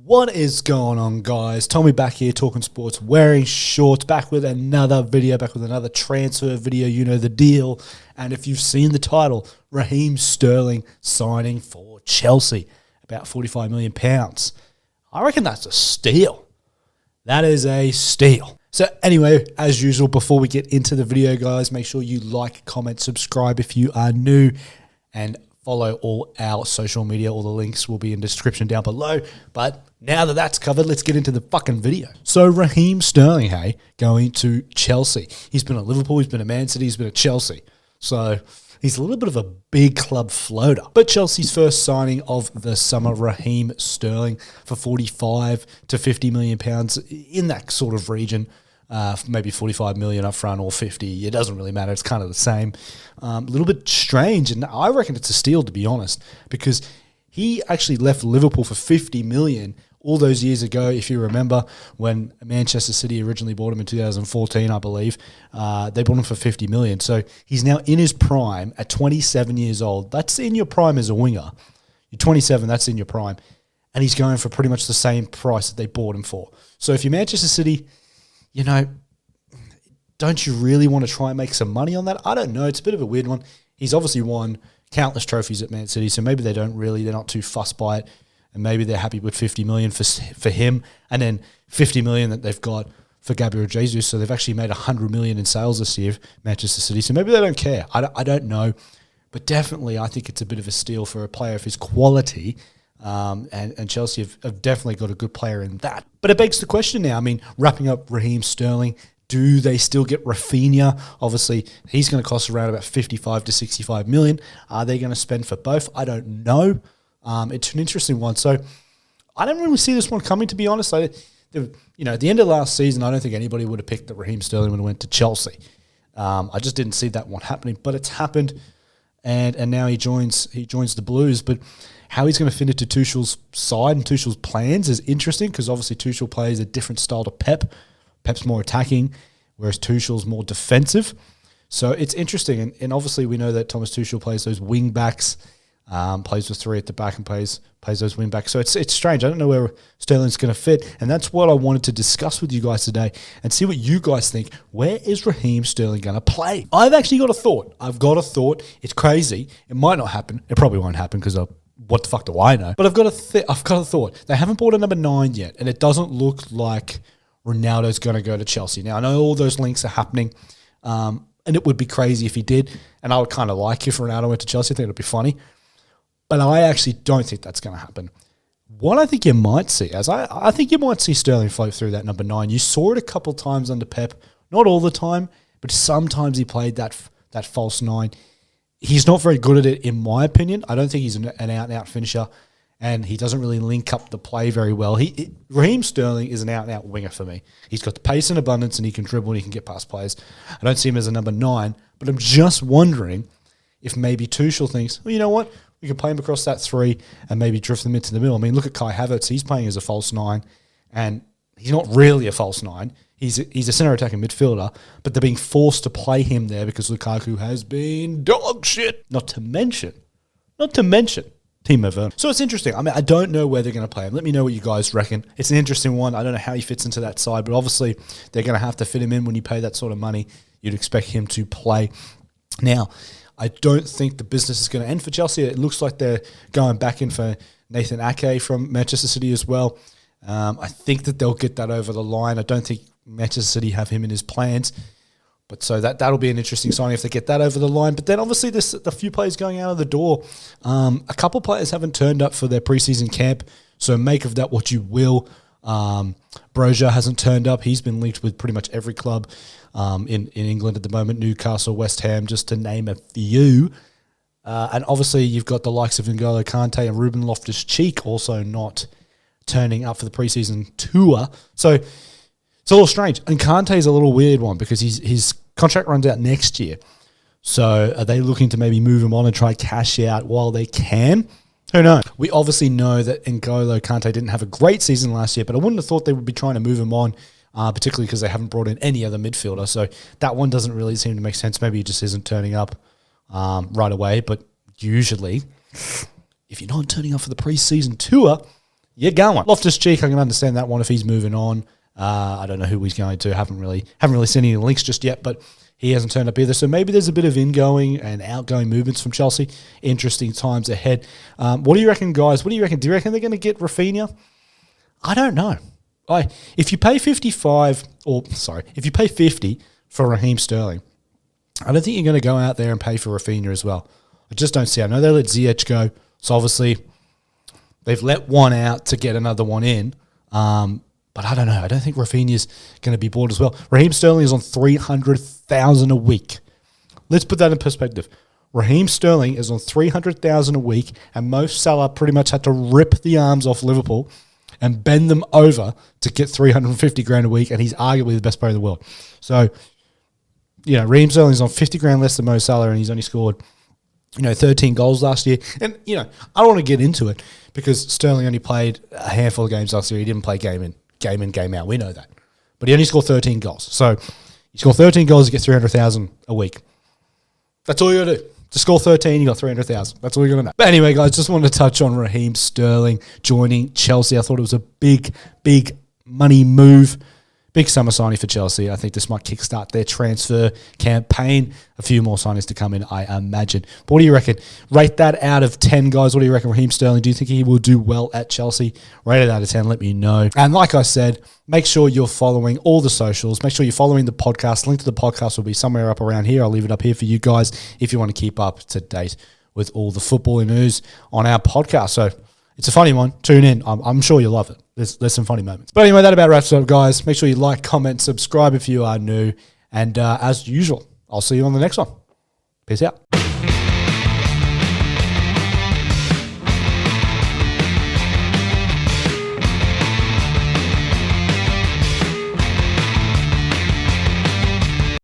What is going on, guys? Tommy back here talking sports, wearing shorts, back with another video, back with another transfer video. You know the deal. And if you've seen the title, Raheem Sterling signing for Chelsea, about £45 million. I reckon that's a steal. That is a steal. So anyway, as usual, before we get into the video, guys, make sure you like, comment, subscribe if you are new, and follow all our social media. All the links will be in the description down below. But now that that's covered, let's get into the fucking video. So Raheem Sterling, hey, going to Chelsea. He's been at Liverpool, he's been at Man City, he's been at Chelsea. So he's a little bit of a big club floater. But Chelsea's first signing of the summer, Raheem Sterling, for 45 to 50 million pounds, in that sort of region. Maybe 45 million up front or 50. It doesn't really matter. It's kind of the same. A little bit strange, and I reckon it's a steal, to be honest, because he actually left Liverpool for 50 million all those years ago. If you remember, when Manchester City originally bought him in 2014, I believe, they bought him for 50 million. So he's now in his prime at 27 years old. That's in your prime as a winger. You're 27, that's in your prime. And he's going for pretty much the same price that they bought him for. So if you're Manchester City, you know, don't you really want to try and make some money on that? I don't know. It's a bit of a weird one. He's obviously won countless trophies at Man City, so maybe they're not too fussed by it, and maybe they're happy with 50 million for him, and then 50 million that they've got for Gabriel Jesus. So they've actually made 100 million in sales this year, Manchester City. So maybe they don't care. I don't know, but definitely I think it's a bit of a steal for a player of his quality. And Chelsea have definitely got a good player in that. But it begs the question now. I mean, wrapping up Raheem Sterling, do they still get Rafinha? Obviously, he's going to cost around about 55 to 65 million. Are they going to spend for both? I don't know. It's an interesting one. So I don't really see this one coming, to be honest. At the end of last season, I don't think anybody would have picked that Raheem Sterling would have went to Chelsea. I just didn't see that one happening, but it's happened. And now he joins the Blues. But how he's going to fit into Tuchel's side and Tuchel's plans is interesting, because obviously Tuchel plays a different style to Pep. Pep's more attacking, whereas Tuchel's more defensive. So it's interesting. And obviously we know that Thomas Tuchel plays those wing backs, plays with three at the back and plays those wing backs. So it's strange. I don't know where Sterling's going to fit. And that's what I wanted to discuss with you guys today and see what you guys think. Where is Raheem Sterling going to play? I've actually got a thought. It's crazy. It might not happen. It probably won't happen, because what the fuck do I know? But I've got a thought. They haven't bought a number 9 yet, and it doesn't look like Ronaldo's going to go to Chelsea. Now, I know all those links are happening, and it would be crazy if he did, and I would kind of like if Ronaldo went to Chelsea. I think it would be funny. But I actually don't think that's going to happen. What I think you might see, I think you might see Sterling float through that number 9. You saw it a couple of times under Pep. Not all the time, but sometimes he played that false 9. He's not very good at it, in my opinion. I don't think he's an out-and-out finisher, and he doesn't really link up the play very well. Raheem Sterling is an out-and-out winger for me. He's got the pace in abundance, and he can dribble, and he can get past players. I don't see him as a number 9, but I'm just wondering if maybe Tuchel thinks, well, you know what? We can play him across that 3 and maybe drift them into the middle. I mean, look at Kai Havertz. He's playing as a false 9, and he's not really a false 9. He's a centre attacking midfielder, but they're being forced to play him there because Lukaku has been dog shit. Not to mention Timo Werner. So it's interesting. I mean, I don't know where they're going to play him. Let me know what you guys reckon. It's an interesting one. I don't know how he fits into that side, but obviously they're going to have to fit him in. When you pay that sort of money, you'd expect him to play. Now, I don't think the business is going to end for Chelsea. It looks like they're going back in for Nathan Ake from Manchester City as well. I think that they'll get that over the line. I don't think Manchester City have him in his plans. But so that'll be an interesting signing if they get that over the line. But then obviously there's a few players going out of the door. A couple players haven't turned up for their preseason camp, so make of that what you will. Brozier hasn't turned up. He's been linked with pretty much every club in England at the moment, Newcastle, West Ham, just to name a few. And obviously you've got the likes of N'Golo Kante and Ruben Loftus-Cheek also not turning up for the preseason tour. So it's a little strange. And Kante's a little weird one because his contract runs out next year. So are they looking to maybe move him on and try cash out while they can? Who knows? We obviously know that N'Golo Kante didn't have a great season last year, but I wouldn't have thought they would be trying to move him on, particularly because they haven't brought in any other midfielder. So that one doesn't really seem to make sense. Maybe he just isn't turning up right away. But usually, if you're not turning up for the preseason tour, you're going. Loftus-Cheek, I can understand that one if he's moving on. I don't know who he's going to. Haven't really seen any links just yet, but he hasn't turned up either. So maybe there's a bit of ingoing and outgoing movements from Chelsea. Interesting times ahead. What do you reckon, guys? What do you reckon? Do you reckon they're going to get Rafinha? I don't know. If you pay 50 for Raheem Sterling, I don't think you're going to go out there and pay for Rafinha as well. I just don't see it. I know they let Ziyech go, so obviously they've let one out to get another one in. But I don't know. I don't think Rafinha's going to be bought as well. Raheem Sterling is on $300,000 a week. Let's put that in perspective. Raheem Sterling is on $300,000 a week, and Mo Salah pretty much had to rip the arms off Liverpool and bend them over to get $350,000 a week, and he's arguably the best player in the world. So, Raheem Sterling's on $50,000 less than Mo Salah, and he's only scored 13 goals last year. And, I don't want to get into it because Sterling only played a handful of games last year. He didn't play game in, game out. We know that. But he only scored 13 goals. So you score 13 goals, you get $300,000 a week. That's all you got to do. To score 13, you got $300,000. That's all you're going to know. But anyway, guys, just wanted to touch on Raheem Sterling joining Chelsea. I thought it was a big, big money move. Big summer signing for Chelsea. I think this might kickstart their transfer campaign. A few more signings to come in, I imagine. But what do you reckon? Rate that out of 10, guys. What do you reckon, Raheem Sterling? Do you think he will do well at Chelsea? Rate it out of 10. Let me know. And like I said, make sure you're following all the socials. Make sure you're following the podcast. Link to the podcast will be somewhere up around here. I'll leave it up here for you guys if you want to keep up to date with all the footballing news on our podcast. So it's a funny one. Tune in. I'm sure you'll love it. There's some funny moments. But anyway, that about wraps it up, guys. Make sure you like, comment, subscribe if you are new. And as usual, I'll see you on the next one. Peace out.